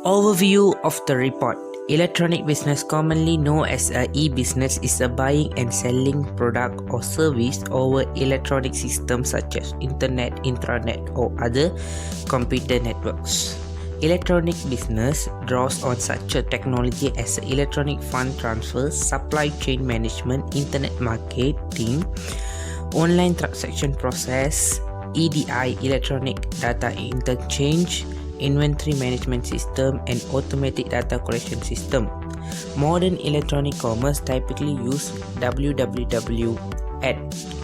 Overview of the report. Electronic business, commonly known as a e-business, is a buying and selling product or service over electronic systems such as internet, intranet, or other computer networks. Electronic business draws on such a technology as electronic fund transfer, supply chain management, internet marketing, online transaction process, EDI, electronic data interchange, inventory management system, and automatic data collection system. Modern electronic commerce typically use www at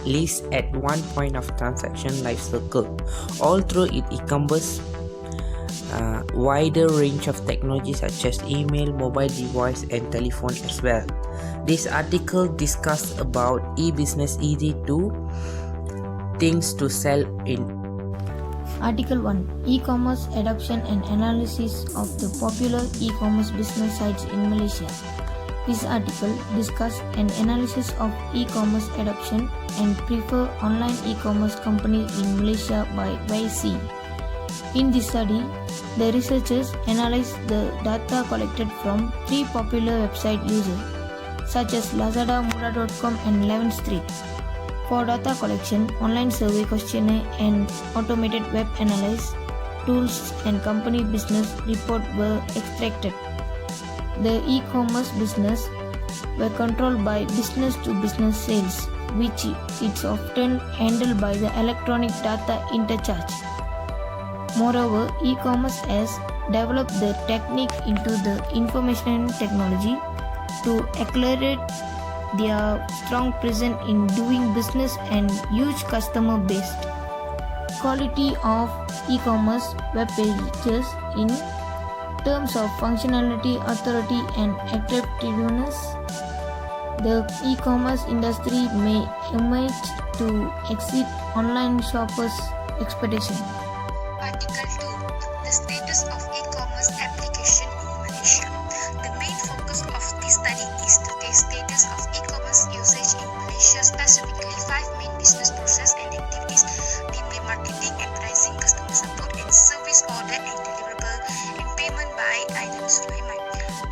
least at one point of transaction life cycle. Although it encompasses a wider range of technologies such as email, mobile device, and telephone as well. This article discusses about e-business easy to things to sell in. Article 1. E-commerce adoption and analysis of the popular e-commerce business sites in Malaysia. This article discusses an analysis of e-commerce adoption and prefer online e-commerce companies in Malaysia by YC. In this study, the researchers analyzed the data collected from 3 popular website users such as Lazada, Mudah.com, and 11th Street. For data collection, online survey questionnaire and automated web analysis tools and company business report were extracted. The e-commerce business were controlled by business-to-business sales, which is often handled by the electronic data interchange. Moreover, e-commerce has developed the technique into the information technology to accelerate their strong presence in doing business and huge customer base. Quality of e-commerce web pages in terms of functionality, authority, and attractiveness. The e-commerce industry may emerge to exceed online shoppers' expectations. Article 2. The status of e-commerce application in Malaysia. The main focus of this study is the status of e-commerce usage in Malaysia, specifically 5 main business process and activities, namely marketing, advertising, customer support, and service order and deliverable, and payment by items Sulaiman.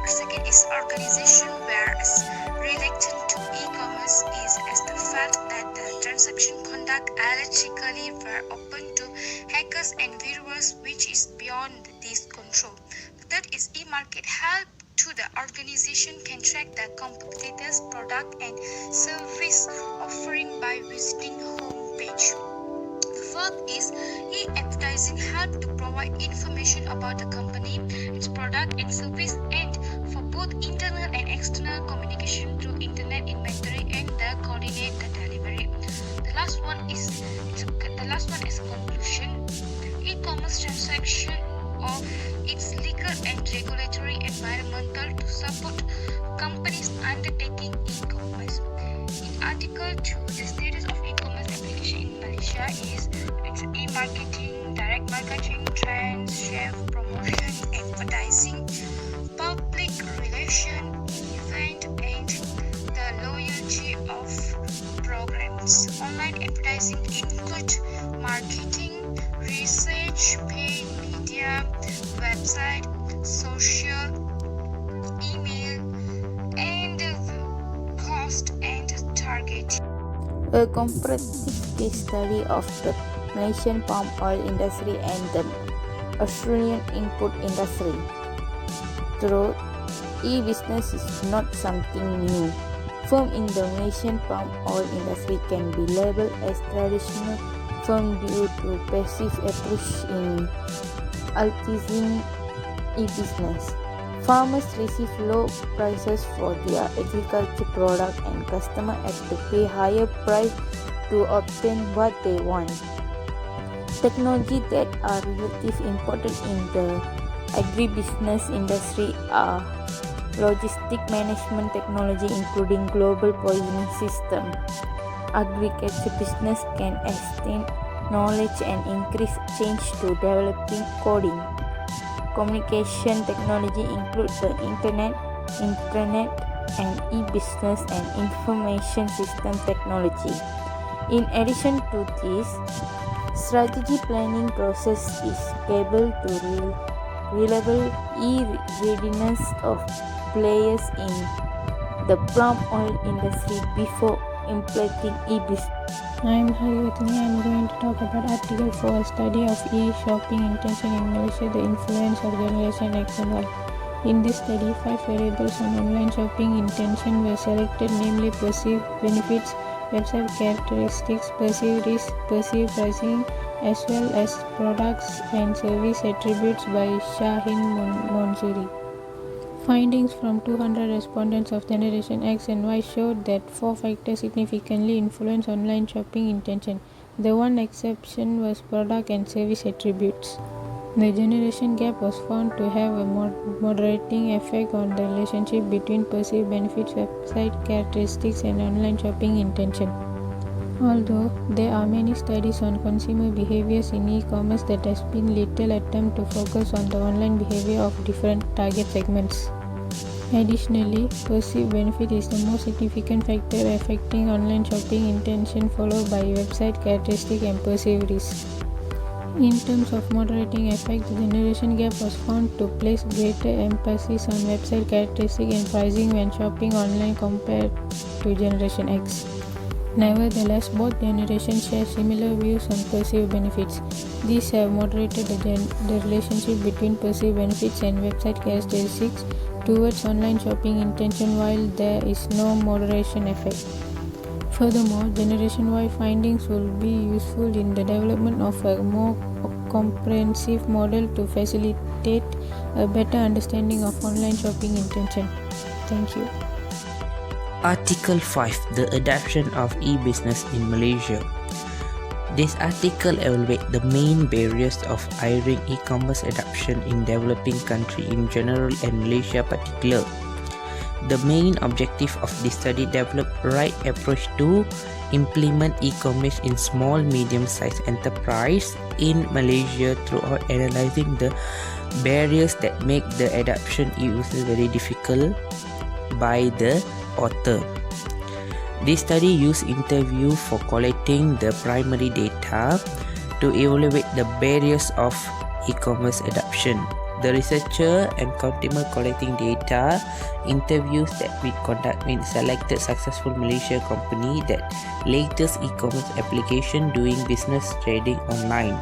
Second is organization, whereas related to e-commerce is as the fact that the transaction conduct electrically were open to hackers and viewers, which is beyond this control. Third is e-market help to the organization can track the competitors' product and service offering by visiting homepage. The fourth is e-advertising help to provide information about the company, its product and service, and for both internal and external communication through internet inventory and the coordinate the delivery. The last one is conclusion. E-commerce transaction of its legal and regulatory environmental to support companies undertaking e-commerce. In Article 2, the status of e-commerce application in Malaysia is its e-marketing, direct marketing, trends, chef promotion, advertising, public relation, event, and the loyalty of programs. Online advertising include marketing, research, paid media, website, social, email, and cost and target. A comparative case study of the Malaysian palm oil industry and the Australian input industry. Though e-business is not something new, firms in the Malaysian palm oil industry can be labeled as traditional firms due to passive approach in utilizing e-business. Farmers receive low prices for their agriculture product and customers have to pay higher price to obtain what they want. Technology that are relatively important in the agribusiness industry are logistic management technology, including global positioning system. Agriculture business can extend knowledge and increase change to developing coding. Communication technology includes the internet, intranet, and e-business and information system technology. In addition to this, strategy planning process is able to reliable e-readiness of players in the palm oil industry before implementing e-business. I am Harivatini. I am going to talk about Article 4, Study of E-Shopping Intention in Malaysia, the influence of Generation X and Y. In this study, 5 variables on online shopping intention were selected, namely perceived benefits, website characteristics, perceived risk, perceived pricing, as well as products and service attributes by Shahin Monsuri. Findings from 200 respondents of Generation X and Y showed that 4 factors significantly influence online shopping intention. The one exception was product and service attributes. The generation gap was found to have a moderating effect on the relationship between perceived benefits, website characteristics, and online shopping intention. Although there are many studies on consumer behaviors in e-commerce, there has been little attempt to focus on the online behavior of different target segments. Additionally, perceived benefit is the most significant factor affecting online shopping intention, followed by website characteristic and perceived risk. In terms of moderating effect, the generation gap was found to place greater emphasis on website characteristic and pricing when shopping online compared to Generation X. Nevertheless, both generations share similar views on perceived benefits. These have moderated the relationship between perceived benefits and website characteristics towards online shopping intention, while there is no moderation effect. Furthermore, Generation Y findings will be useful in the development of a more comprehensive model to facilitate a better understanding of online shopping intention. Thank you. Article 5, the adoption of e-business in Malaysia. This article evaluates the main barriers of hiring e-commerce adoption in developing countries in general and Malaysia particular. The main objective of this study develop right approach to implement e-commerce in small medium-sized enterprise in Malaysia throughout analyzing the barriers that make the adoption e-business very difficult by the author. This study used interview for collecting the primary data to evaluate the barriers of e-commerce adoption. The researcher and consumer collecting data interviews that we conduct with selected successful Malaysia company that latest e-commerce application doing business trading online.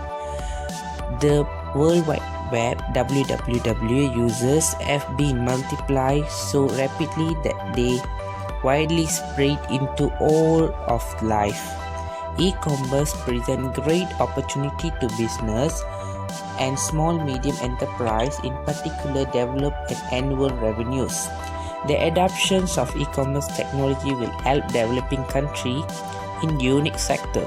The World Wide Web (WWW) users have been multiplied so rapidly that they widely spread into all of life. E-commerce presents great opportunity to business and small medium enterprise, in particular develop an annual revenues. The adoption of e-commerce technology will help developing country in unique sector.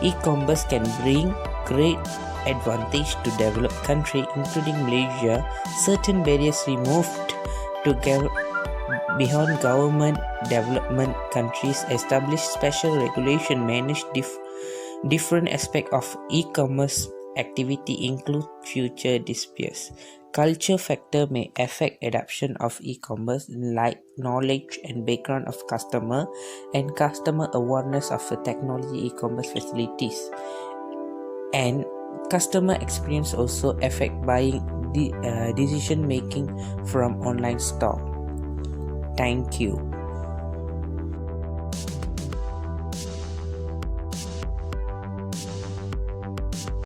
E-commerce can bring great advantage to developed country including Malaysia. Certain barriers removed to beyond government development countries establish special regulation manage different aspects of e-commerce activity include future disputes. Culture factor may affect adoption of e-commerce like knowledge and background of customer and customer awareness of the technology e-commerce facilities, and customer experience also affect buying decision making from online store. Thank you.